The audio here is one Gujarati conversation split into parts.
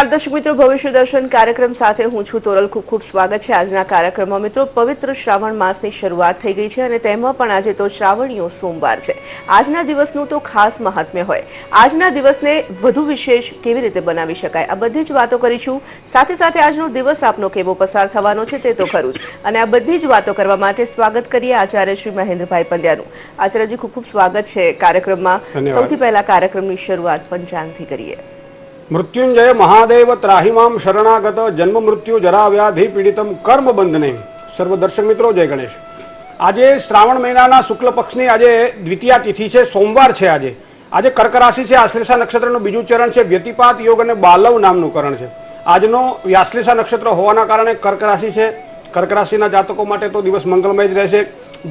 નમસ્કાર દર્શક મિત્રો, ભવિષ્ય દર્શન કાર્યક્રમ સાથે હું છું તોરલ. ખૂબ ખૂબ સ્વાગત છે આજના કાર્યક્રમમાં. મિત્રો, પવિત્ર શ્રાવણ માસની શરૂઆત થઈ ગઈ છે અને તેમાં પણ આજે તો શ્રાવણીયો સોમવાર છે. આજના દિવસનું તો ખાસ મહાત્મ્ય હોય. આજના દિવસને વધુ વિશેષ કેવી રીતે બનાવી શકાય, આ બધી જ વાતો કરીશું. સાથે સાથે આજનો દિવસ આપનો કેવો પસાર થવાનો છે તે તો ખરું જ. અને આ બધી જ વાતો કરવા માટે સ્વાગત કરીએ આચાર્ય શ્રી મહેન્દ્રભાઈ પંડ્યાનું. આચાર્યજી, ખૂબ ખૂબ સ્વાગત છે કાર્યક્રમમાં. સૌથી પહેલા કાર્યક્રમની શરૂઆત પંચાંગથી કરીએ. મૃત્યુંજય મહાદેવ ત્રાહિમામ શરણાગત જન્મ મૃત્યુ જરા વ્યાધિ પીડિતમ કર્મ બંધને. સર્વ દર્શક મિત્રો, જય ગણેશ. આજે શ્રાવણ મહિનાના શુક્લ પક્ષની આજે દ્વિતીયા તિથિ છે, સોમવાર છે. આજે કર્ક રાશિ છે. આશ્લેષા નક્ષત્રનું બીજું ચરણ છે. વ્યતિપાત યોગ અને બાલવ નામનું કરણ છે. આજનો આશ્લેષા નક્ષત્ર હોવાના કારણે કર્ક રાશિ છે. કર્ક રાશિના જાતકો માટે તો દિવસ મંગલમય જ રહેશે.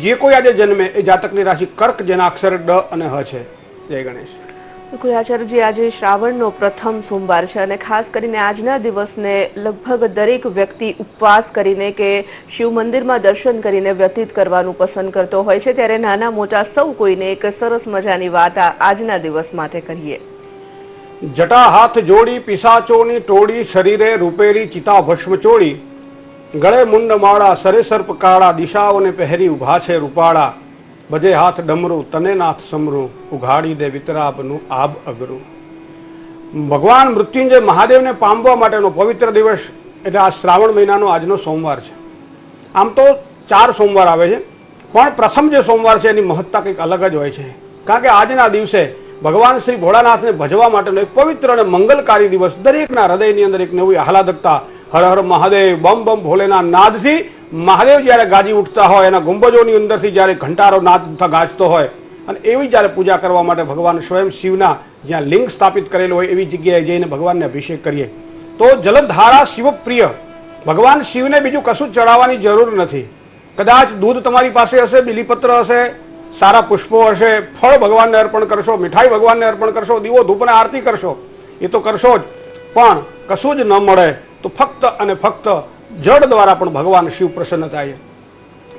જે કોઈ આજે જન્મે એ જાતકની રાશિ કર્ક, જેના અક્ષર ડ અને હ છે. જય ગણેશ. આચાર્યજી, આજે શ્રાવણનો પ્રથમ સોમવાર છે અને ખાસ કરીને આજના દિવસને લગભગ દરેક વ્યક્તિ ઉપવાસ કરીને કે શિવ મંદિરમાં દર્શન કરીને વ્યતીત કરવાનું પસંદ કરતો હોય છે. ત્યારે નાના મોટા સૌ કોઈને એક સરસ મજાની વાત આજના દિવસ માટે કહીએ. જટા હાથ જોડી પિશાચોની ટોળી, શરીરે રૂપેરી ચિતા ભસ્મ ચોળી, ગળે મુંડ માળા સરે સર્પ કાળા, દિશાઓને પહેરી ઉભા છે રૂપાળા, બજે હાથ ડમરું તને નાથ સમરું, ઉઘાડી દે વિતરાબનું આબ અગરું. ભગવાન મૃત્યુંજય મહાદેવને પામવા માટેનો પવિત્ર દિવસ એટલે આ શ્રાવણ મહિનાનો આજનો સોમવાર છે. આમ તો 4 સોમવાર આવે છે, પણ પ્રથમ જે સોમવાર છે એની મહત્તા કંઈક અલગ જ હોય છે. કારણ કે આજના દિવસે ભગવાન શ્રી ભોળાનાથને ભજવા માટેનો એક પવિત્ર અને મંગલકારી દિવસ. દરેકના હૃદયની અંદર એક નવી આહલાદકતા, હર હર મહાદેવ, બમ બમ ભોલેના નાદથી મહાદેવ જ્યારે ગાજી ઉઠતા હોય, એના ગુંબજોની અંદરથી જ્યારે ઘંટારો નાદ ગાજતો હોય, અને એવી જ્યારે પૂજા કરવા માટે ભગવાન સ્વયં શિવના જ્યાં લિંગ સ્થાપિત કરેલું હોય એવી જગ્યાએ જઈને ભગવાનને અભિષેક કરીએ તો જલધારા શિવપ્રિય ભગવાન શિવને બીજું કશું ચડાવવાની જરૂર નથી. કદાચ દૂધ તમારી પાસે હશે, બિલીપત્ર હશે, સારા પુષ્પો હશે, ફળ ભગવાનને અર્પણ કરશો, મીઠાઈ ભગવાનને અર્પણ કરશો, દીવો ધૂપને આરતી કરશો, એ તો કરશો જ, પણ કશું જ ન મળે તો ફક્ત અને ફક્ત જળ દ્વારા પણ ભગવાન શિવ પ્રસન્ન થાય.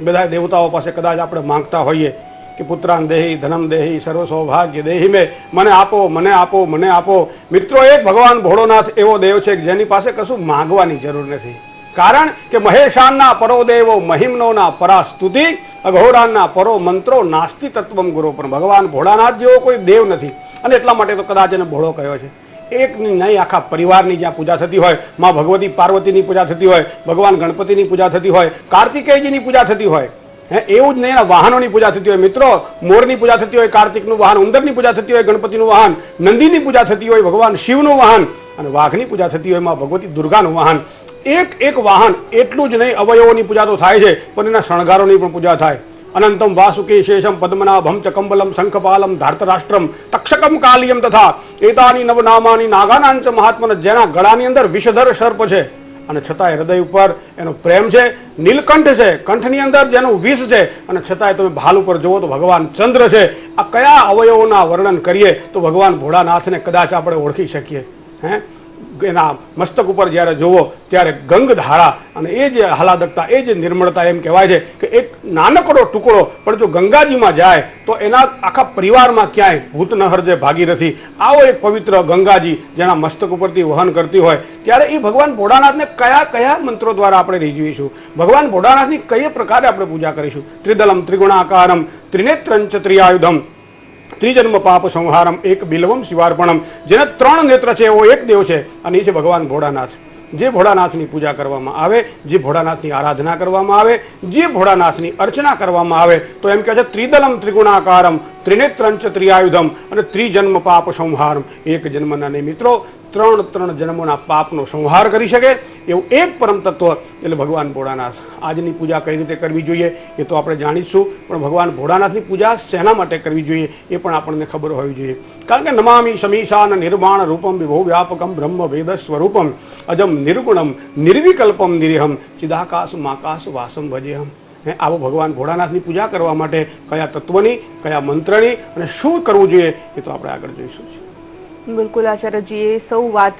બધા દેવતાઓ પાસે કદાચ આપણે માંગતા હોઈએ કે પુત્રાન દેહી, ધનમ દેહી, સર્વ સૌભાગ્ય દેહી મેં, મને આપો, મને આપો, મને આપો. મિત્રો, એક ભગવાન ભોળોનાથ એવો દેવ છે જેની પાસે કશું માંગવાની જરૂર નથી. કારણ કે મહેશાનના પરો દેવો, મહિમ્નોના પરા સ્તુતિ, અઘોરાનના પરો મંત્રો, નાસ્તિ તત્વમ ગુરો. પણ ભગવાન ભોળાનાથ જેવો કોઈ દેવ નથી, અને એટલા માટે તો કદાચ એને ભોળો કહ્યો છે. એકની નહીં, આખા પરિવારની જ્યાં પૂજા થતી હોય, માં ભગવતી પાર્વતીની પૂજા થતી હોય, ભગવાન ગણપતિની પૂજા થતી હોય, કાર્તિકેયજીની પૂજા થતી હોય, એવું જ નહીં, એના વાહનોની પૂજા થતી હોય. મિત્રો, મોરની પૂજા થતી હોય, કાર્તિકનું વાહન, ઉંદરની પૂજા થતી હોય, ગણપતિનું વાહન, નંદીની પૂજા થતી હોય, ભગવાન શિવનું વાહન, અને વાઘની પૂજા થતી હોય, માં ભગવતી દુર્ગાનું વાહન. એક વાહન. એટલું જ નહીં, અવયવોની પૂજા તો થાય છે, પણ એના શણગારોની પણ પૂજા થાય. અનંતમ વાસુકી શેષમ પદ્મનાભમ ચકંબલમ શંખપાલમ ધાર્તરાષ્ટ્રમ તક્ષકમ કાલિયમ તથા એતાની નવનામાની નાગાનાંચ મહાત્મન. જેના ગળાની અંદર વિષધર સર્પ છે અને છતાંય હૃદય ઉપર એનો પ્રેમ છે. નીલકંઠ છે, કંઠની અંદર જેનું વિષ છે, અને છતાંય તમે ભાલ ઉપર જુઓ તો ભગવાન ચંદ્ર છે. આ કયા અવયવોના વર્ણન કરીએ તો ભગવાન ભોળાનાથને કદાચ આપણે ઓળખી શકીએ. એના મસ્તક ઉપર જ્યારે જુઓ ત્યારે ગંગધારા, અને એ જે આહલાદકતા, એ જે નિર્મળતા, એમ કહેવાય છે કે એક નાનકડો ટુકડો પણ જો ગંગાજીમાં જાય તો એના આખા પરિવારમાં ક્યાંય ભૂત ન હરજે ભાગીરથી. આવો એક પવિત્ર ગંગાજી જેના મસ્તક ઉપરથી વહન કરતી હોય, ત્યારે એ ભગવાન ભોળાનાથને કયા કયા મંત્રો દ્વારા આપણે રીઝવીશું, ભગવાન ભોળાનાથની કઈ પ્રકારે આપણે પૂજા કરીશું. ત્રિદલમ ત્રિગુણાકારમ ત્રિનેત્રંચ ત્રિઆયુધમ ત્રિજન્મ પાપ સંહારમ એક બિલ્વમ શિવાર્પણમ. જેને 3 નેત્ર છે એવો એક દેવ છે, અને એ છે ભગવાન ભોળાનાથ. જે ભોળાનાથની પૂજા કરવામાં આવે, જે ભોળાનાથની આરાધના કરવામાં આવે, જે ભોળાનાથની અર્ચના કરવામાં આવે, તો એમ કહે છે ત્રિદલમ ત્રિગુણાકારમ ત્રિનેત્રંચ ત્રિઆયુધમ અને ત્રિજન્મ પાપ સંહારમ. એક જન્મના નહીં મિત્રો, 3 જન્મોના પાપનો સંહાર કરી શકે એવું એક પરમ તત્વ એટલે ભગવાન ભોળાનાથ. આજની પૂજા કઈ રીતે કરવી જોઈએ એ તો આપણે જાણીશું, પણ ભગવાન ભોળાનાથની પૂજા શેના માટે કરવી જોઈએ એ પણ આપણને ખબર હોવી જોઈએ. કારણ કે નમામિ શમીશાન નિર્માણ રૂપમ વિભો વ્યાપકમ બ્રહ્મ વેદ સ્વરૂપમ અજમ નિર્ગુણમ નિર્વિકલ્પમ નિરીહમ ચિદાકાશ માકાશ વાસમ ભજેહમ. આવો ભગવાન ભોળાનાથની પૂજા કરવા માટે કયા તત્વની, કયા મંત્રની અને શું કરવું જોઈએ એ તો આપણે આગળ જોઈશું. બિલકુલ આચાર્યજી, એ સૌ વાત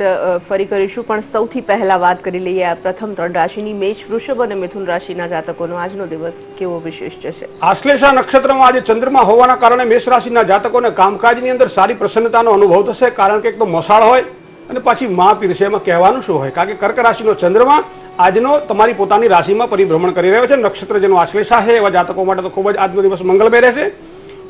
ફરી કરીશું, પણ સૌથી પહેલા વાત કરી લઈએ આ પ્રથમ 3 રાશિની, મેષ, વૃષભ અને મિથુન રાશિના જાતકોનો આજનો દિવસ કેવો વિશેષ છે. આશ્લેષા નક્ષત્રમાં આજે ચંદ્રમા હોવાના કારણે મેષ રાશિના જાતકોને કામકાજની અંદર સારી પ્રસન્નતાનો અનુભવ થશે. કારણ કે એક તો મસાળ હોય અને પાછી માં પીરસે. એમાં કહેવાનું શું હોય? કારણ કે કર્ક રાશિનો ચંદ્રમા આજનો તમારી પોતાની રાશિમાં પરિભ્રમણ કરી રહ્યો છે. નક્ષત્ર જેનો આશ્લેષા છે એવા જાતકો માટે તો ખૂબ જ આજનો દિવસ મંગળમય રહેશે.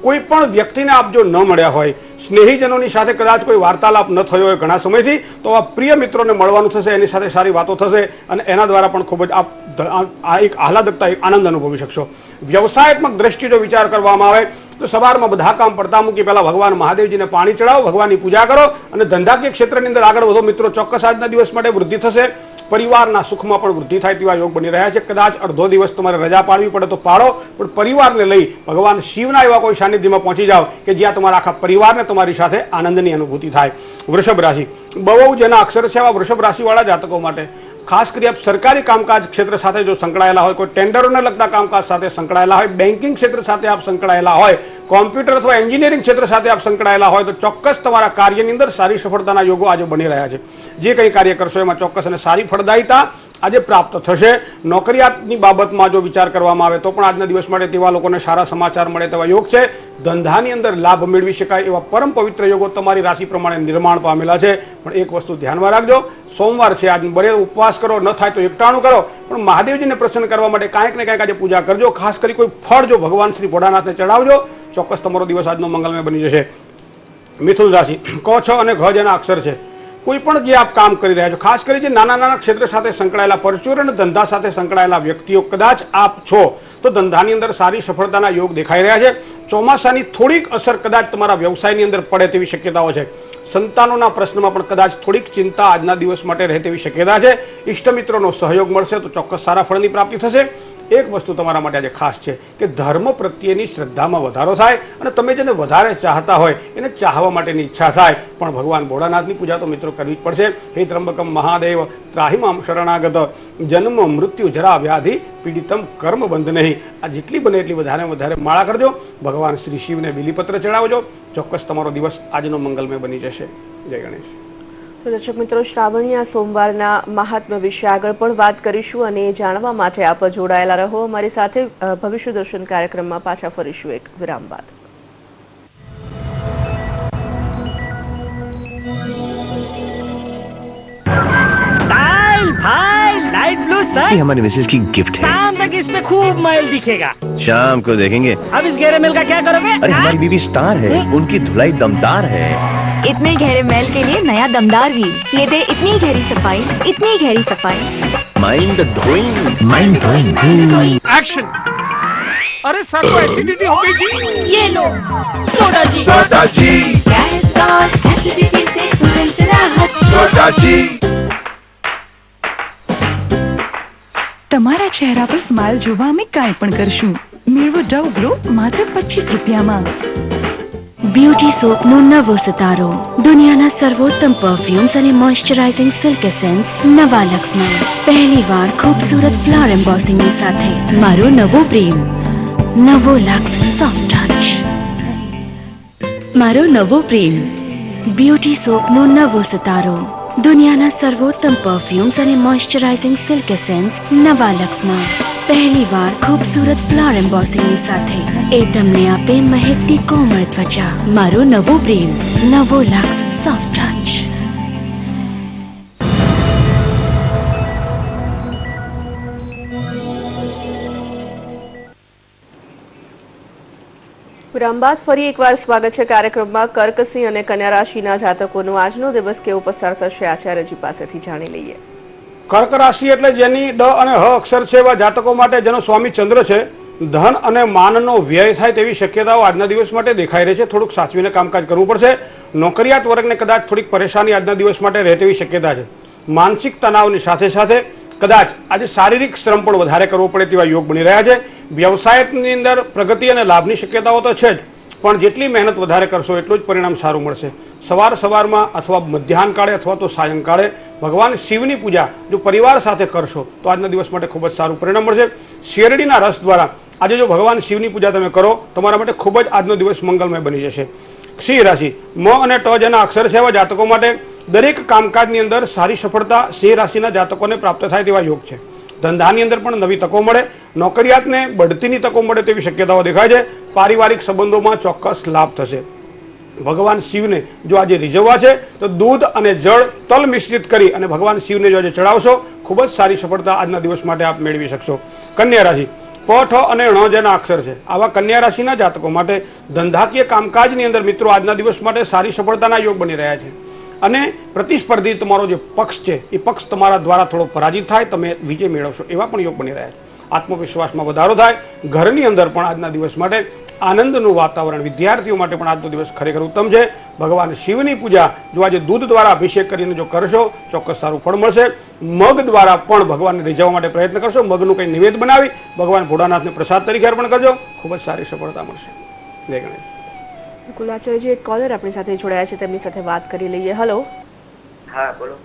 કોઈ પણ વ્યક્તિને આપ જો ન મળ્યા હોય, સ્નેહીજનોની સાથે કદાચ કોઈ વાર્તાલાપ ન થયો હોય ઘણા સમયથી, તો આ પ્રિય મિત્રોને મળવાનું થશે, એની સાથે સારી વાતો થશે અને એના દ્વારા પણ ખૂબ જ આપ આ એક આહલાદકતા, એક આનંદ અનુભવી શકશો. વ્યવસાયાત્મક દ્રષ્ટિ જો વિચાર કરવામાં આવે તો સવારમાં બધા કામ પડતા મૂકી પહેલા ભગવાન મહાદેવજીને પાણી ચડાવો, ભગવાનની પૂજા કરો અને ધંધાકીય ક્ષેત્રની અંદર આગળ વધો. મિત્રો, ચોક્કસ આજના દિવસ માટે વૃદ્ધિ થશે. પરિવારના સુખમાં પણ વૃદ્ધિ થાય તેવા યોગ બની રહ્યા છે. કદાચ અડધો દિવસ તમારે રજા પાડવી પડે તો પાડો, પણ પરિવારને લઈ ભગવાન શિવના એવા કોઈ સાનિધ્યમાં પહોંચી જાઓ કે જ્યાં તમારા આખા પરિવારને તમારી સાથે આનંદની અનુભૂતિ થાય. વૃષભ રાશિ, બહુ જેના અક્ષર છે આવા વૃષભ રાશિવાળા જાતકો માટે ખાસ કરી આપ સરકારી કામકાજ ક્ષેત્ર સાથે જો સંકળાયેલા હોય, કોઈ ટેન્ડરોને લગતા કામકાજ સાથે સંકળાયેલા હોય, બેન્કિંગ ક્ષેત્ર સાથે આપ સંકળાયેલા હોય, કોમ્પ્યુટર અથવા એન્જિનિયરિંગ ક્ષેત્ર સાથે આપ સંકળાયેલા હોય, તો ચોક્કસ તમારા કાર્યની અંદર સારી સફળતાના યોગો આજે બની રહ્યા છે. જે કંઈ કાર્ય કરશો એમાં ચોક્કસ અને સારી ફળદાયિતા આજે પ્રાપ્ત થશે. નોકરિયાતની બાબતમાં જો વિચાર કરવામાં આવે તો પણ આજના દિવસ માટે તેવા લોકોને સારા સમાચાર મળે તેવા યોગ છે. ધંધાની અંદર લાભ મેળવી શકાય એવા પરમ પવિત્ર યોગો તમારી રાશિ પ્રમાણે નિર્માણ પામેલા છે. પણ એક વસ્તુ ધ્યાનમાં રાખજો, સોમવાર છે, આજ બને ઉપવાસ કરો, ન થાય તો એકટાણું કરો, પણ મહાદેવજીને પ્રસન્ન કરવા માટે કાંઈક ને કાંઈક આજે પૂજા કરજો. ખાસ કરી કોઈ ફળ જો ભગવાન શ્રી ભોળાનાથને ચડાવજો, ચોક્કસ તમારો દિવસ આજનો મંગલમય બની જશે. મિથુન રાશિ, ક, છ અને ઘ જેના અક્ષર છે, કોઈ પણ જે આપ કામ કરી રહ્યા છો, ખાસ કરી જે નાના નાના ક્ષેત્ર સાથે સંકળાયેલા, પરચુરણ ધંધા સાથે સંકળાયેલા વ્યક્તિઓ કદાચ આપ છો તો ધંધાની અંદર સારી સફળતાના યોગ દેખાઈ રહ્યા છે. ચોમાસાની થોડીક અસર કદાચ તમારા વ્યવસાયની અંદર પડે તેવી શક્યતાઓ છે. સંતાનોના પ્રશ્નમાં પણ કદાચ થોડીક ચિંતા આજના દિવસ માટે રહે તેવી શક્યતા છે. ઇષ્ટમિત્રોનો સહયોગ મળશે તો ચોક્કસ સારા ફળની પ્રાપ્તિ થશે. એક વસ્તુ તમારા માટે આજે ખાસ છે કે ધર્મ પ્રત્યેની શ્રદ્ધામાં વધારો થાય અને તમે જેને વધારે ચાહતા હોય એને ચાહવા માટેની ઈચ્છા થાય. પણ ભગવાન ભોળાનાથની પૂજા તો મિત્રો કરવી જ પડશે. હે ત્રંબકમ મહાદેવ ત્રાહિમામ શરણાગત જન્મ મૃત્યુ જરા વ્યાધિ પીડિતમ કર્મ બંધ નહીં. આ જેટલી બને એટલી વધારે માળા કરજો. ભગવાન શ્રી શિવને બિલીપત્ર ચડાવજો. ચોક્કસ તમારો દિવસ આજનો મંગલમય બની જશે. જય ગણેશ. તો દર્શક મિત્રો, શ્રાવણીયા સોમવારના મહાત્મ્ય વિશે આગળ પણ વાત કરીશું અને એ જાણવા માટે આપ જોડાયેલા રહો અમારી સાથે. ભવિષ્ય દર્શન કાર્યક્રમમાં પાછા ફરીશું એક વિરામ બાદ. भाई लाइट ब्लू शर्ट हमारी मिसेज की गिफ्ट है। शाम तक इसमें खूब मैल दिखेगा। शाम को देखेंगे। अब इस गहरे मैल का क्या करोगे? अरे हमारी बीवी स्टार है, उनकी धुलाई दमदार है। इतने गहरे मैल के लिए नया दमदार व्हील, ये दे इतनी गहरी सफाई, इतनी गहरी सफाई। Mind blowing, mind blowing. Action. अरे सर को एसिडिटी हो गई थी। ये लो सोडा जी। सोडा जी। गैस और एसिडिटी से तुरंत राहत। सोडा जी। તમારા ચહેરા પર સ્માઇલ જોવા અમે કાંઈ પણ કરશું. મેળવો ડવ ગ્લો માત્ર 25 રૂપિયામાં. બ્યુટી સોપનો નવો સિતારો, દુનિયાના સર્વોત્તમ પરફ્યુમ્સ અને મોઇશ્ચરાઇઝિંગ સિલ્ક એસેન્સ નવા લક્સમાં પહેલીવાર ખૂબસૂરત ફ્લાવર એમ્બોસિંગની સાથે. મારો નવો પ્રેમ, નવો લક્સ સોફ્ટ ટચ. મારો નવો પ્રેમ, બ્યુટી સોપનો નવો સિતારો, દુનિયાના સર્વોત્તમ પરફ્યુમ્સ અને મોઇશ્ચરાઇઝિંગ સિલ્ક એસેન્સ નવા લક્સમાં પહેલીવાર ખૂબસૂરત ફ્લાવર એમ્બોસિંગની સાથે. એ તમને આપે મહેકતી કોમળ ત્વચા. મારો નવો પ્રેમ, નવો લક્સ સોફ્ટ ટચ. વિરામ બાદ ફરી એકવાર સ્વાગત છે કાર્યક્રમમાં. કર્ક, સિંહ અને કન્યા રાશિના જાતકોનો આજનો દિવસ કેવો પસાર થશે આચાર્યજી પાસેથી જાણી લઈએ. કર્ક રાશિ એટલે જેની ડ અને હ અક્ષર છે એવા જાતકો માટે જેનો સ્વામી ચંદ્ર છે, ધન અને માનનો વ્યય થાય તેવી શક્યતાઓ આજના દિવસ માટે દેખાઈ રહી છે. થોડુંક સાચવીને કામકાજ કરવું પડશે. નોકરિયાત વર્ગને કદાચ થોડીક પરેશાની આજના દિવસ માટે રહે તેવી શક્યતા છે. માનસિક તણાવની સાથે સાથે કદાચ આજે શારીરિક શ્રમ પણ વધારે કરવો પડે તેવા યોગ બની રહ્યા છે. વ્યવસાયની અંદર પ્રગતિ અને લાભની શક્યતાઓ તો છે જ, પણ જેટલી મહેનત વધારે કરશો એટલું જ પરિણામ સારું મળશે. સવારમાં અથવા મધ્યાહન કાળે અથવા તો સાયંકાળે ભગવાન શિવની પૂજા જો પરિવાર સાથે કરશો તો આજના દિવસ માટે ખૂબ જ સારું પરિણામ મળશે. શેરડીના રસ દ્વારા આજે જો ભગવાન શિવની પૂજા તમે કરો તમારા માટે ખૂબ જ આજનો દિવસ મંગલમય બની જશે. સિંહ રાશિ, મ અને ટ જેના અક્ષર છે એવા જાતકો માટે દરેક કામકાજની અંદર સારી સફળતા સિંહ રાશિના જાતકોને પ્રાપ્ત થાય તેવા યોગ છે. ધંધાની અંદર પણ નવી તકો મળે. નોકરિયાતને બઢતીની તકો મળે તેવી શક્યતાઓ દેખાય છે. પારિવારિક સંબંધોમાં ચોક્કસ લાભ થશે. ભગવાન શિવને જો આજે રીઝવવા છે તો દૂધ અને જળ તલ મિશ્રિત કરી અને ભગવાન શિવને જો આજે ચડાવશો ખૂબ જ સારી સફળતા આજના દિવસ માટે આપ મેળવી શકશો. કન્યા રાશિ, પ, ઠ અને ણ જેના અક્ષર છે આવા કન્યા રાશિના જાતકો માટે ધંધાકીય કામકાજની અંદર મિત્રો આજના દિવસ માટે સારી સફળતાના યોગ બની રહ્યા છે અને પ્રતિસ્પર્ધી તમારો જે પક્ષ છે એ પક્ષ તમારા દ્વારા થોડો પરાજિત થાય, તમે વિજય મેળવશો એવા પણ યોગ બની રહ્યા છે. આત્મવિશ્વાસમાં વધારો થાય, ઘરની અંદર પણ આજના દિવસ માટે આનંદનું વાતાવરણ, વિદ્યાર્થીઓ માટે પણ આજનો દિવસ ખરેખર ઉત્તમ છે. ભગવાન શિવની પૂજા જો આજે દૂધ દ્વારા અભિષેક કરીને જો કરશો ચોક્કસ સારું ફળ મળશે. મગ દ્વારા પણ ભગવાનને રીઝવવા માટે પ્રયત્ન કરશો, મગનું કંઈ નિવેદ બનાવી ભગવાન ભોળાનાથને પ્રસાદ તરીકે અર્પણ કરજો, ખૂબ જ સારી સફળતા મળશે. જય ગણેશ. બિલકુલ આચાર્યજી, એક કોલર આપણી સાથે જોડાયા છે, તેમની સાથે વાત કરી લઈએ. હેલો. હા બોલો.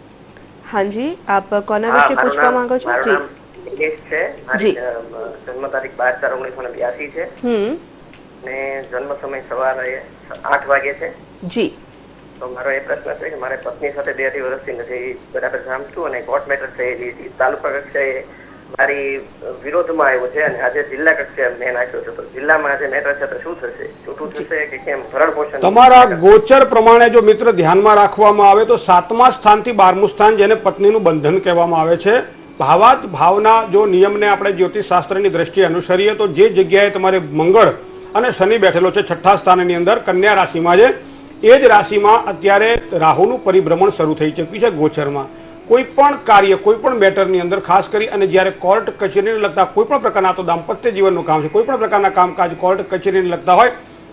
હાજી, આપ કોના વિશે પૂછવા માંગો છો? જી નિલેશ છે. મારી જન્મ તારીખ 12/4/1982 છે ને જન્મ સમય સવારે 8 વાગે છે. જી. તો મારો એ પ્રશ્ન છે કે મારે પત્ની સાથે 2-2 વર્ષથી નથી બરાબર જામતું અને કોર્ટ મેટર થયેલી હતી. તાલુકા કક્ષાએ મારી વિરોધમાં આવ્યો છે અને આજે જિલ્લા કક્ષાએ મેં નાખ્યો છે. તો જિલ્લામાં આજે મેટર છે તો શું થશે? છૂટું થશે કે કેમ? ભરણ પોષણ તમારા ગોચર પ્રમાણે જો મિત્ર ધ્યાનમાં રાખવામાં આવે તો 7મા સ્થાનથી 12મું સ્થાન જેને પત્નીનું બંધન કહેવામાં આવે છે, ભાવાત ભાવના જો નિયમને આપણે જ્યોતિષશાસ્ત્રની દ્રષ્ટિએ અનુસરીએ તો જે જગ્યાએ તમારે મંગળ અને શનિ બેઠેલો છે 6ઠા સ્થાનની અંદર કન્યા રાશિમાં છે, એ જ રાશિમાં અત્યારે રાહુનું પરિભ્રમણ શરૂ થઈ ચૂક્યું છે ગોચરમાં. કોઈ પણ કાર્ય, કોઈ પણ મેટરની અંદર ખાસ કરી અને જ્યારે કોર્ટ કચેરીને લગતા કોઈ પણ પ્રકારના, તો દાંપત્ય જીવનનું કામ છે, કોઈ પણ પ્રકારના કામકાજ કોર્ટ કચેરીને લગતા હોય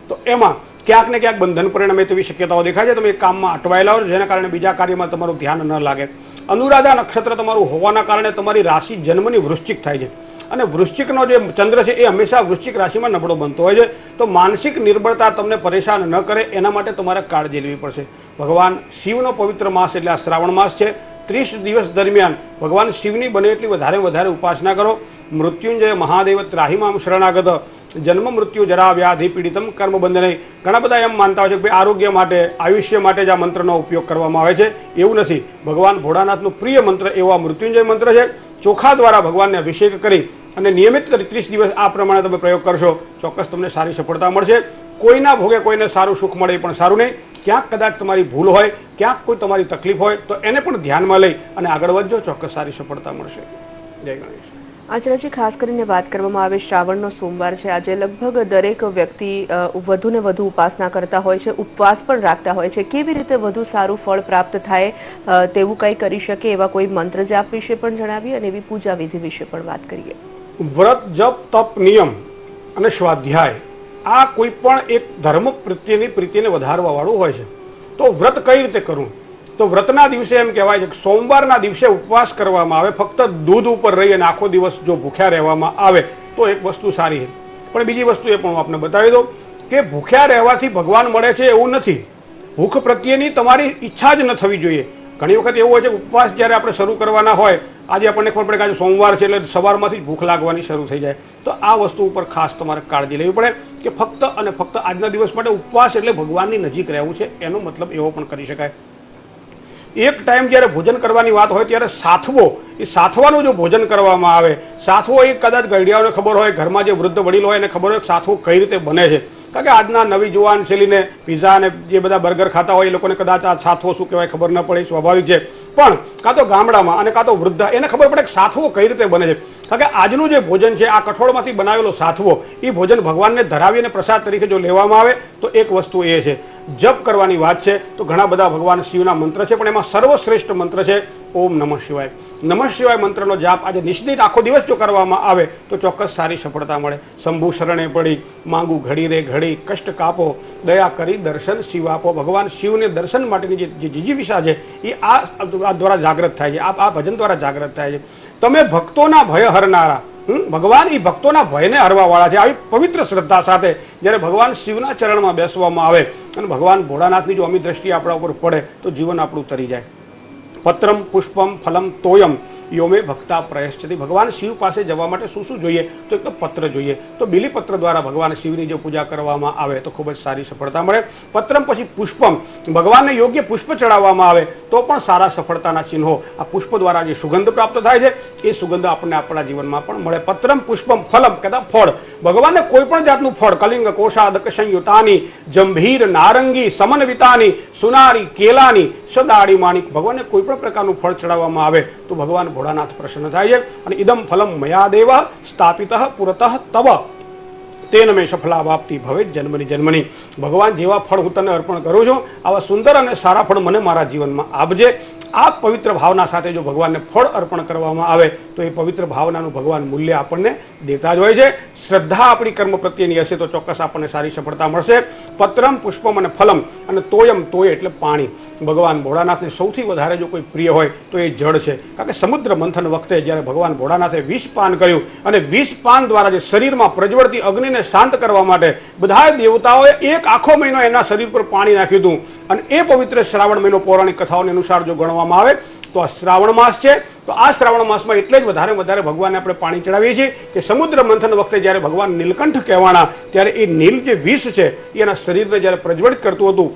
તો એમાં ક્યાંક ને ક્યાંક બંધન પરિણમે તેવી શક્યતાઓ દેખાય છે. તમે એક કામમાં અટવાયેલા હોય જેના કારણે બીજા કાર્યમાં તમારું ધ્યાન ન લાગે. અનુરાધા નક્ષત્ર તમારું હોવાના કારણે તમારી રાશિ જન્મની વૃશ્ચિક થાય છે અને વૃશ્ચિકનો જે ચંદ્ર છે એ હંમેશા વૃશ્ચિક રાશિમાં નબળો બનતો હોય છે. તો માનસિક નિર્બળતા તમને પરેશાન ન કરે એના માટે તમારે કાળજી લેવી પડશે. ભગવાન શિવનો પવિત્ર માસ એટલે આ શ્રાવણ માસ છે. 30 દિવસ દરમિયાન ભગવાન શિવની બને એટલી વધારે ઉપાસના કરો. મૃત્યુંજય મહાદેવ ત્રાહિમામ શરણાગત જન્મ મૃત્યુ જરા વ્યાધિ પીડિતમ કર્મ બંધને. ઘણા બધા એમ માનતા હોય છે કે આરોગ્ય માટે, આયુષ્ય માટે જ આ મંત્રનો ઉપયોગ કરવામાં આવે છે. એવું નથી. ભગવાન ભોળાનાથનું પ્રિય મંત્ર એવો આ મૃત્યુંજય મંત્ર છે. ચોખા દ્વારા ભગવાનને અભિષેક કરી અને નિયમિત 30 દિવસ આ પ્રમાણે તમે પ્રયોગ કરશો ચોક્કસ તમને સારી સફળતા મળશે. કોઈના ભોગે કોઈને સારું સુખ મળે એ પણ સારું નહીં. ક્યાંક કદાચ તમારી ભૂલ હોય, ક્યાંક કોઈ તમારી તકલીફ હોય તો એને પણ ધ્યાનમાં લઈ અને આગળ વધજો, ચોક્કસ સારી સફળતા મળશે. જય ગણેશ. આચાર્યજી, ખાસ કરીને વાત કરવામાં આવે શ્રાવણનો સોમવાર છે, આજે લગભગ દરેક વ્યક્તિ વધુ ને વધુ ઉપાસના કરતા હોય છે, ઉપવાસ પણ રાખતા હોય છે. કેવી રીતે વધુ સારું ફળ પ્રાપ્ત થાય તેવું કંઈ કરી શકે એવા કોઈ મંત્ર જાપ વિશે પણ જણાવીએ અને એવી પૂજા વિધિ વિશે પણ વાત કરીએ. વ્રત, જપ, તપ, નિયમ અને સ્વાધ્યાય આ કોઈ પણ એક ધર્મ પ્રત્યેની પ્રીતિને વધારવા વાળું હોય છે. તો વ્રત કઈ રીતે કરવું? તો વ્રતના દિવસે એમ કહેવાય છે કે સોમવારના દિવસે ઉપવાસ કરવામાં આવે, ફક્ત દૂધ ઉપર રહી અને આખો દિવસ જો ભૂખ્યા રહેવામાં આવે તો એક વસ્તુ સારી છે. પણ બીજી વસ્તુ એ પણ હું આપને બતાવી દઉં કે ભૂખ્યા રહેવાથી ભગવાન મળે છે એવું નથી. ભૂખ પ્રત્યેની તમારી ઈચ્છા જ ન થવી જોઈએ. ઘણી વખત એવું હોય છે કે ઉપવાસ જ્યારે આપણે શરૂ કરવાના હોય, આજે આપણને ખબર પડે કે આજે સોમવાર છે એટલે સવારમાંથી જ ભૂખ લાગવાની શરૂ થઈ જાય. તો આ વસ્તુ ઉપર ખાસ તમારે કાળજી લેવી પડે કે ફક્ત અને ફક્ત આજના દિવસ માટે ઉપવાસ એટલે ભગવાનની નજીક રહેવું છે, એનો મતલબ એવો પણ કરી શકાય. એક ટાઈમ જ્યારે ભોજન કરવાની વાત હોય ત્યારે સાથવો, એ સાથવાનું જો ભોજન કરવામાં આવે, સાથવો એ કદાચ ગઢિયાઓને ખબર હોય, ઘરમાં જે વૃદ્ધ વડીલ હોય એને ખબર હોય કે સાથવો કઈ રીતે બને છે. કારણ કે આજના નવી જુવાન શૈલીને પીઝા અને જે બધા બર્ગર ખાતા હોય એ લોકોને કદાચ આ સાથવો શું કહેવાય ખબર ન પડે, સ્વાભાવિક છે. પણ કાં તો ગામડામાં અને કાં તો વૃદ્ધ એને ખબર પડે કે સાથવો કઈ રીતે બને છે. કારણ કે આજનું જે ભોજન છે આ કઠોળમાંથી બનાવેલો સાથવો, એ ભોજન ભગવાનને ધરાવી અને પ્રસાદ તરીકે જો લેવામાં આવે તો એક વસ્તુ એ છે. જપ કરવાની વાત છે તો ઘણા બધા ભગવાન શિવના મંત્ર છે, પણ એમાં સર્વશ્રેષ્ઠ મંત્ર છે ઓમ નમઃ શિવાય. નમઃ શિવાય મંત્રનો જાપ આજે નિશ્ચિત આખો દિવસ જો કરવામાં આવે તો ચોક્કસ સારી સફળતા મળે. શંભુ શરણે પડી, માંગુ ઘડી રે ઘડી, કષ્ટ કાપો, દયા કરી દર્શન શિવ આપો. ભગવાન શિવને દર્શન માટેની જે જીજીવિષા છે એ આ દ્વારા જાગૃત થાય છે, આ ભજન દ્વારા જાગૃત થાય છે. તમે ભક્તોના ભય હરનારા, ભગવાન એ ભક્તોના ભયને હરવા વાળા છે. આવી પવિત્ર શ્રદ્ધા સાથે જ્યારે ભગવાન શિવના ચરણમાં બેસવામાં આવે અને ભગવાન ભોળાનાથની જો અમી દ્રષ્ટિ આપણા ઉપર પડે તો જીવન આપણું તરી જાય. પત્રમ પુષ્પમ ફલમ તોયમ યોમે ભક્તા પ્રયશ્ચતિ. ભગવાન શિવ પાસે જવા માટે શું શું જોઈએ? તો એક તો પત્ર જોઈએ. તો બીલીપત્ર દ્વારા ભગવાન શિવની જો પૂજા કરવામાં આવે તો ખૂબ જ સારી સફળતા મળે. પત્રમ પછી પુષ્પમ, ભગવાનને યોગ્ય પુષ્પ ચડાવવામાં આવે તો પણ સારા સફળતાના ચિહ્નો. આ પુષ્પ દ્વારા જે સુગંધ પ્રાપ્ત થાય છે એ સુગંધ આપણને આપણા જીવનમાં પણ મળે. પત્રમ પુષ્પમ ફલમ કહેતા ફળ. ભગવાનને કોઈ પણ જાતનું ફળ, કલિંગ કોષાદક સંયુતાની, જંભીર નારંગી સમન્વિતાની, સુનારી કેલાની, સદાડી માણિક, ભગવાનને કોઈ પણ પ્રકારનું ફળ ચડાવવામાં આવે તો ભગવાન ભોળાનાથ પ્રસન્ન થાય છે. અને ઇદમ ફલમ મયા દેવ સ્થાપિત પુરતઃ તવ તેન મેં સફલા વાપ્તિ ભવે જન્મની જન્મની. ભગવાન જેવા ફળ હું તને અર્પણ કરું છું, આવા સુંદર અને સારા ફળ મને મારા જીવનમાં આપજે. આ પવિત્ર ભાવના સાથે જો ભગવાનને ફળ અર્પણ કરવામાં આવે તો એ પવિત્ર ભાવનાનું ભગવાન મૂલ્ય આપણને દેતા જ હોય છે. શ્રદ્ધા આપણી કર્મ પ્રત્યેની હશે તો ચોક્કસ આપણને સારી સફળતા મળશે. પત્રમ પુષ્પમ અને ફલમ અને તોયમ, તોય એટલે પાણી. ભગવાન ભોળાનાથને સૌથી વધારે જો કોઈ પ્રિય હોય તો એ જળ છે. કારણ કે સમુદ્ર મંથન વખતે જ્યારે ભગવાન ભોળાનાથે વિષ પાન કર્યું અને વિષ પાન દ્વારા જે શરીરમાં પ્રજ્વળતી અગ્નિને શાંત કરવા માટે બધા દેવતાઓએ એક આખો મહિનો એના શરીર પર પાણી નાખ્યું હતું. અને એ પવિત્ર શ્રાવણ મહિનો પૌરાણિક કથાઓને અનુસાર જો ગણવામાં આવે તો આ શ્રાવણ માસ છે. તો આ શ્રાવણ માસમાં એટલે જ વધારે ભગવાનને આપણે પાણી ચડાવીએ છીએ કે સમુદ્ર મંથન વખતે જ્યારે ભગવાન નીલકંઠ કહેવાના ત્યારે એ નીલ જે વિષ છે એના શરીરને જ્યારે પ્રજ્વલિત કરતું હતું,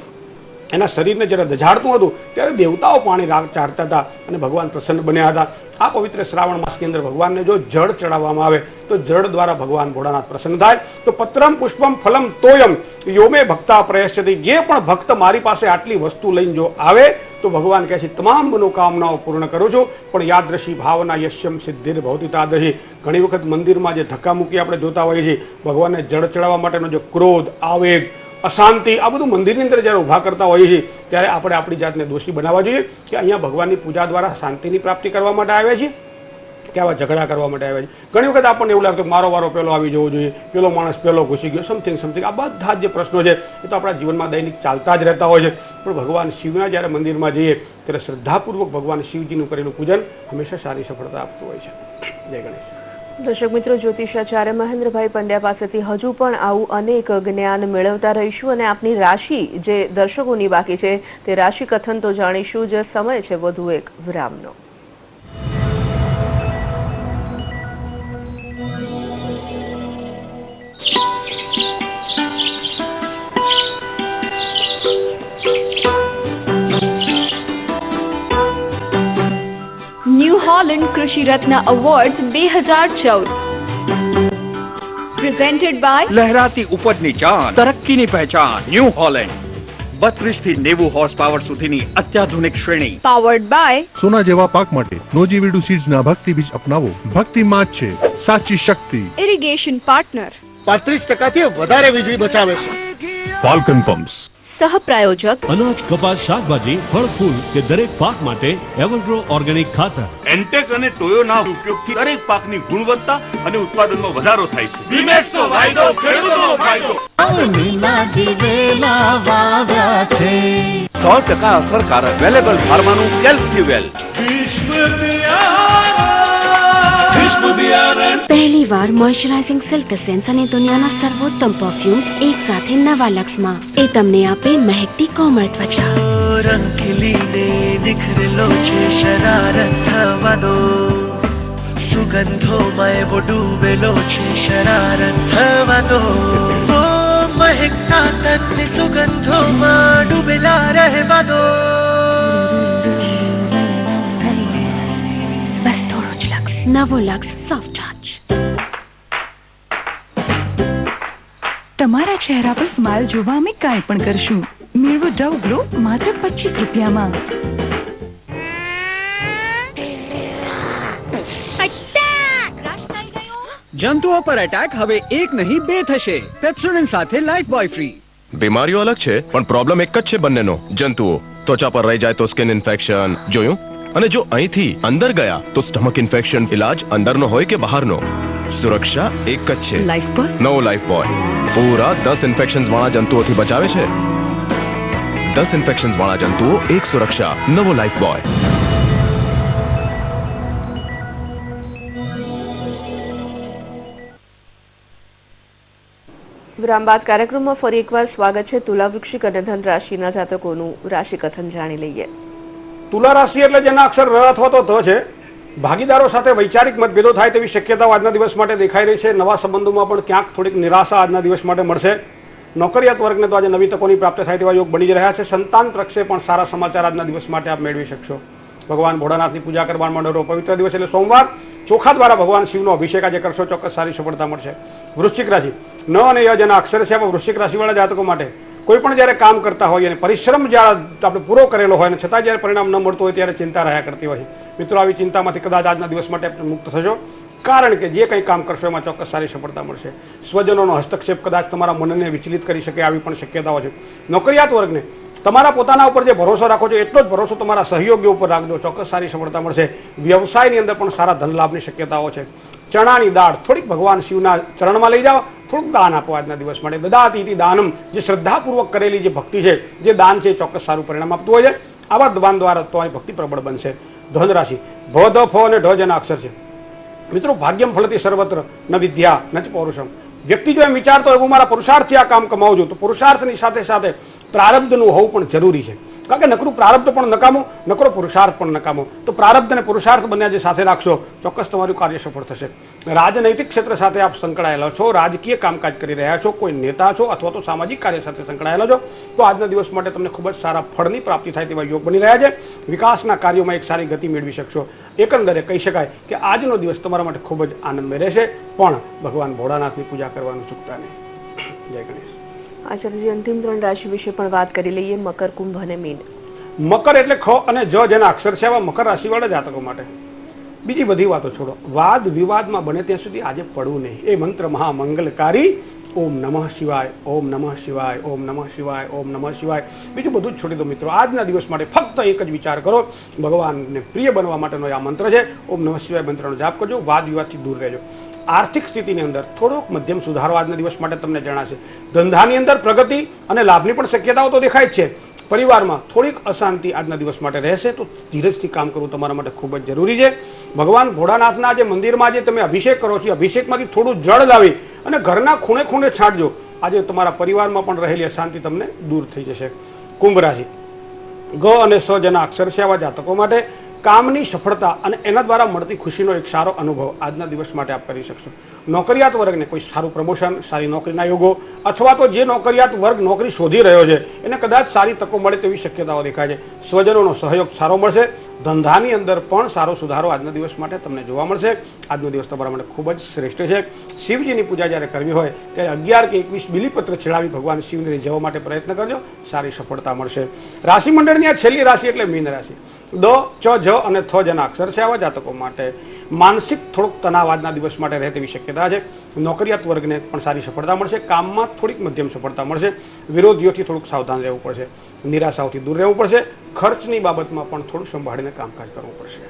એના શરીરને જ્યારે દઝાડતું હતું ત્યારે દેવતાઓ પાણી ચારતા હતા અને ભગવાન પ્રસન્ન બન્યા હતા. આ પવિત્ર શ્રાવણ માસની અંદર ભગવાનને જો જળ ચડાવવામાં આવે તો જળ દ્વારા ભગવાન ભોળાનાથ પ્રસન્ન થાય. તો પત્રમ પુષ્પમ ફલમ તોયમ યોમે ભક્તા પ્રયશ્ચતિ. જે પણ ભક્ત મારી પાસે આટલી વસ્તુ લઈને જો આવે તો ભગવાન કહે છે તમામ મનોકામનાઓ પૂર્ણ કરું છું. પણ યાદૃશી ભાવના યશ્યમ સિદ્ધિર ભવતી તાદૃશી. ઘણી વખત મંદિરમાં જે ધક્કા મૂકી આપણે જોતા હોઈએ છીએ, ભગવાનને જળ ચડાવવા માટેનો જે ક્રોધ, આવેગ, અશાંતિ, આ બધું મંદિરની અંદર જ્યારે ઊભા કરતા હોઈએ છીએ ત્યારે આપણે આપણી જાતને દોષી બનાવવા જોઈએ કે અહીંયા ભગવાનની પૂજા દ્વારા શાંતિની પ્રાપ્તિ કરવા માટે આવ્યા છીએ કે આવા ઝઘડા કરવા માટે આવ્યા છીએ. ઘણી વખત આપણને એવું લાગતું કે મારો વારો પેલો આવી જવો જોઈએ, પેલો માણસ પેલો ઘૂસી ગયો, સમથિંગ. આ બધા જે પ્રશ્નો છે એ તો આપણા જીવનમાં દૈનિક ચાલતા જ રહેતા હોય છે. પણ ભગવાન શિવના જ્યારે મંદિરમાં જઈએ ત્યારે શ્રદ્ધાપૂર્વક ભગવાન શિવજીનું કરેલું પૂજન હંમેશા સારી સફળતા આપતું હોય છે. જય ગણેશ. દર્શક મિત્રો, જ્યોતિષાચાર્ય મહેન્દ્રભાઈ પંડ્યા પાસેથી હજુ પણ આવું અનેક જ્ઞાન મેળવતા રહીશું અને આપની રાશિ જે દર્શકોની બાકી છે તે રાશિ કથન તો જાણીશું જ. સમય છે વધુ એક વિરામનો. न्यू हॉलैंड कृषि रत्न अवार्ड 2014 प्रेजेंटेड बाय लहराती उपजनी जान, तरक्कीनी पहचान न्यू हॉलैंड. 32 થી 90 હોર્સ પાવર સુધીની અત્યાધુનિક શ્રેણી. पावर्ड बाय સોના જેવા પાક માટે નોજીવીડુ સીડ્સના ભક્તિ બીજ અપનાવો. ભક્તિ માં જ છે સાચી શક્તિ. इरिगेशन पार्टनर 35% થી વધારે વીજળી બચાવે છે. Falcone pumps. सह प्रायोजक અનાજ, કપાસ, શાકભાજી, ફળ, ફૂલ કે દરેક પાક માટે એવરગ્રો ઓર્ગેનિક ખાતર. એન્ટેક અને ટોયોના ઉપયોગથી દરેક પાકની ગુણવત્તા અને ઉત્પાદનમાં વધારો થાય છે. વિમેક્સ તો વાયદો, ખેડૂતોનો ફાયદો. 100% અસરકારક વેલેબલ ફાર્માનું કેલ્સ્યુવેલ. પહેલી વાર મોઇશ્ચરાઇઝિંગ સિલ્ક એસેન્સ અને દુનિયાના સર્વોત્તમ પરફ્યુમ્સ એક સાથે નવા લક્સમાં. એ તમને આપે મહેકતી કોમળ ત્વચા. રંગીલીને નિખરેલો છે શરારત થવા દો. સુગંધોમાં એવો ડૂબેલો છે શરારત થવા દો. ઓ મહેકતા તનને સુગંધોમાં ડૂબેલા રહેવા દો. બસ થોડો જ લક્સ. નવો લક્સ સોફ્ટ ટચ. તમારા ચહેરા પર સ્માઇલ જોવા અમે કાંઈ પણ કરશું. મેળવો ડવ ગ્લો માત્ર 25 રૂપિયામાં. જંતુઓ પર એટેક હવે એક નહીં બે થશે. પેપ્સોડન્ટ સાથે લાઈફ બોય ફ્રી. બીમારીઓ અલગ છે પણ પ્રોબ્લેમ એક જ છે બંનેનો, જંતુઓ. ત્વચા પર રહી જાય તો સ્કિન ઇન્ફેક્શન, જોયું? અને જો અહીંથી અંદર ગયા તો સ્ટમક ઇન્ફેક્શન. ઇલાજ અંદરનો હોય કે બહારનો, સુરક્ષા એક જ છે. Life boy. નવો લાઈફ બોય પૂરા 10 ઇન્ફેક્શન્સ વાળા જંતુઓથી બચાવે છે. 10 ઇન્ફેક્શન્સ વાળા જંતુઓ, એક સુરક્ષા. નવો લાઈફ બોય. વિરામ બાદ કાર્યક્રમમાં ફરી એકવાર સ્વાગત છે. તુલા, વૃશ્ચિક અને ધન રાશિના જાતકોનું રાશિ કથન જાણી લઈએ. તુલા રાશિ એટલે જેના અક્ષર ર અથવા તો ધ છે ભાગીદારો સાથે વૈચારિક મતભેદો થાય તેવી શક્યતાઓ આજના દિવસ માટે દેખાઈ રહી છે. નવા સંબંધોમાં પણ ક્યાંક થોડીક નિરાશા આજના દિવસ માટે મળશે. નોકરિયાત વર્ગને તો આજે નવી તકોની પ્રાપ્તિ થાય તેવા યોગ બની જ રહ્યા છે. સંતાન પક્ષે પણ સારા સમાચાર આજના દિવસ માટે આપ મેળવી શકશો. ભગવાન ભોળાનાથની પૂજા કરવા માંડો. પવિત્ર દિવસ એટલે સોમવાર. ચોખા દ્વારા ભગવાન શિવનો અભિષેક આજે કરશો, ચોક્કસ સારી સફળતા મળશે. વૃશ્ચિક રાશિ ન અને ય જેના અક્ષર છે આવા વૃશ્ચિક રાશિવાળા જાતકો માટે કોઈ પણ જ્યારે કામ કરતા હોય અને પરિશ્રમ જ્યારે આપણે પૂરો કરેલો હોય અને છતાં જ્યારે પરિણામ ન મળતું હોય ત્યારે ચિંતા રહ્યા કરતી હોય. મિત્રો, આવી ચિંતામાંથી કદાચ આજના દિવસ માટે આપણે મુક્ત થશો, કારણ કે જે કંઈ કામ કરશો એમાં ચોક્કસ સારી સફળતા મળશે. સ્વજનોનો હસ્તક્ષેપ કદાચ તમારા મનને વિચલિત કરી શકે આવી પણ શક્યતાઓ છે. નોકરિયાત વર્ગને તમારા પોતાના ઉપર જે ભરોસો રાખો છો એટલો જ ભરોસો તમારા સહયોગીઓ ઉપર રાખજો, ચોક્કસ સારી સફળતા મળશે. વ્યવસાયની અંદર પણ સારા ધન લાભની શક્યતાઓ છે. ચણાની દાળ થોડીક ભગવાન શિવના ચરણમાં લઈ જાઓ, થોડુંક દાન આપો આજના દિવસ માટે. દદાતિ દાનમ, જે શ્રદ્ધાપૂર્વક કરેલી જે ભક્તિ છે, જે દાન છે, ચોક્કસ સારું પરિણામ આપતું હોય છે. આવા દાન દ્વારા તમારી ભક્તિ પ્રબળ બનશે. ધન રાશિ ભ ધ ફ અને ઢ જેના અક્ષર છે. મિત્રો, ભાગ્યમ ફલતી સર્વત્ર ન વિદ્યા ન ચ પૌરુષમ. વ્યક્તિ જો એમ વિચારતો હોય હું મારા પુરુષાર્થથી આ કામ કમાવું છું, તો પુરુષાર્થની સાથે સાથે પ્રારબ્ધનું હોવું પણ જરૂરી છે. કારણ કે નકરું પ્રારબ્ધ પણ નકામું, નકરો પુરુષાર્થ પણ નકામો. તો પ્રારબ્ધ અને પુરુષાર્થ બંને જે સાથે રાખશો, ચોક્કસ તમારું કાર્ય સફળ થશે. રાજનૈતિક ક્ષેત્ર સાથે આપ સંકળાયેલા છો, રાજકીય કામકાજ કરી રહ્યા છો, કોઈ નેતા છો અથવા તો સામાજિક કાર્ય સાથે સંકળાયેલા છો, તો આજના દિવસ માટે તમને ખૂબ જ સારા ફળની પ્રાપ્તિ થાય તેવા યોગ બની રહ્યા છે. વિકાસના કાર્યોમાં એક સારી ગતિ મેળવી શકશો. એકંદરે કહી શકાય કે આજનો દિવસ તમારા માટે ખૂબ જ આનંદમય રહેશે. પણ ભગવાન ભોળાનાથની પૂજા કરવાનું ચૂકતા નહીં. જય ગણેશ. આચાર્યજી, અંતિમ 3 રાશિ વિશે પણ વાત કરી લઈએ. મકર, કુંભ અને મીન. મકર એટલે ખ અને જ જેના અક્ષર છે આવા મકર રાશિવાળા જાતકો માટે બીજી બધી વાતો છોડો. વાદ વિવાદમાં બને ત્યાં સુધી આજે પડવું નહીં. એ મંત્ર મહામંગલકારી. ઓમ નમઃ શિવાય, ઓમ નમઃ શિવાય, ઓમ નમઃ શિવાય, ઓમ નમઃ શિવાય. બીજું બધું જ છોડી દો મિત્રો. આજના દિવસ માટે ફક્ત એક જ વિચાર કરો, ભગવાનને પ્રિય બનવા માટેનો આ મંત્ર છે. ઓમ નમઃ શિવાય મંત્રનો જાપ કરજો. વાદ વિવાદથી દૂર રહેજો. આર્થિક સ્થિતિની અંદર થોડોક મધ્યમ સુધારો આજના દિવસ માટે તમને જણાશે. ધંધાની અંદર પ્રગતિ અને લાભની પણ શક્યતાઓ તો દેખાય જ છે. પરિવારમાં થોડીક અશાંતિ આજના દિવસ માટે રહેશે, તો ધીરજથી કામ કરવું તમારા માટે ખૂબ જ જરૂરી છે. ભગવાન ભોળાનાથના જે મંદિરમાં જે તમે અભિષેક કરો છો, અભિષેકમાંથી થોડું જળ લાવી અને ઘરના ખૂણે ખૂણે છાંટજો. આજે તમારા પરિવારમાં પણ રહેલી અશાંતિ તમને દૂર થઈ જશે. કુંભ રાશિ ગ અને સ જેના અક્ષર છે આવા જાતકો માટે કામની સફળતા અને એના દ્વારા મળતી ખુશીનો એક સારો અનુભવ આજના દિવસ માટે આપ કરી શકશો. નોકરિયાત વર્ગને કોઈ સારું પ્રમોશન, સારી નોકરીના યોગો, અથવા તો જે નોકરિયાત વર્ગ નોકરી શોધી રહ્યો છે એને કદાચ સારી તકો મળે તેવી શક્યતાઓ દેખાય છે. સ્વજનોનો સહયોગ સારો મળશે. ધંધાની અંદર પણ સારો સુધારો આજના દિવસ માટે તમને જોવા મળશે. આજનો દિવસ તમારા માટે ખૂબ જ શ્રેષ્ઠ છે. શિવજીની પૂજા જ્યારે કરવી હોય ત્યારે 11 કે 21 બિલીપત્ર ચડાવી ભગવાન શિવને રીઝવવા માટે પ્રયત્ન કરજો, સારી સફળતા મળશે. રાશિ મંડળની આ છેલ્લી રાશિ એટલે મીન રાશિ. દ, ચ, જ અને થ જેના અક્ષર છે આવા જાતકો માટે માનસિક થોડોક તણાવ આજના દિવસ માટે રહે તેવી શક્યતા છે. નોકરિયાત વર્ગને પણ સારી સફળતા મળશે. કામમાં થોડીક મધ્યમ સફળતા મળશે. વિરોધીઓથી થોડુંક સાવધાન રહેવું પડશે. નિરાશાઓથી દૂર રહેવું પડશે. ખર્ચની બાબતમાં પણ થોડું સંભાળીને કામકાજ કરવું પડશે.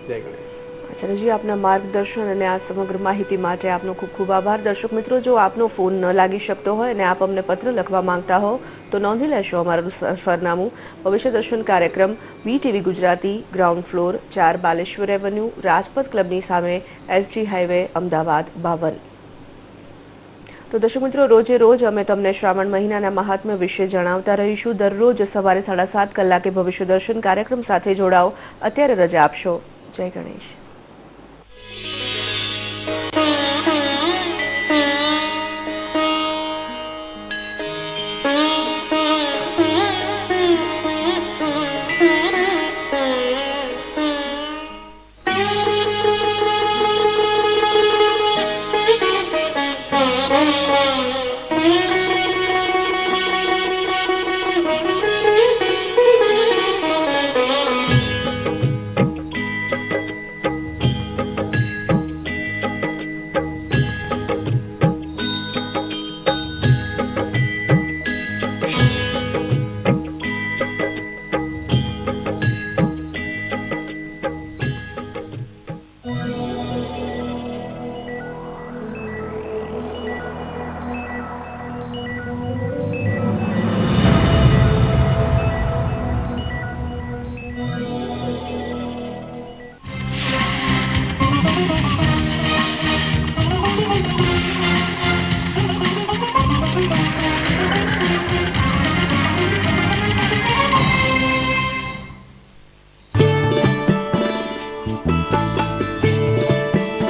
જય ગણેશ. આચાર્યજી, આપના માર્ગદર્શન અને આ સમગ્ર માહિતી માટે આપનો ખૂબ ખૂબ આભાર. દર્શક મિત્રો, જો આપનો ફોન ન લાગી શકતો હોય અને આપ અમને પત્ર લખવા માંગતા હો તો નોંધી લેશો અમારું સરનામું. ભવિષ્ય દર્શન કાર્યક્રમ BTV Gujarati, ground floor 4, Baleshwar avenue, Rajpath ક્લબની સામે, SG હાઈવે, અમદાવાદ 52. તો દર્શક મિત્રો, રોજે રોજ અમે તમને શ્રાવણ મહિનાના મહાત્મ્ય વિશે જણાવતા રહીશું. દરરોજ સવારે 7:30 કલાકે ભવિષ્ય દર્શન કાર્યક્રમ સાથે જોડાઓ. અત્યારે રજા આપશો. જય ગણેશ.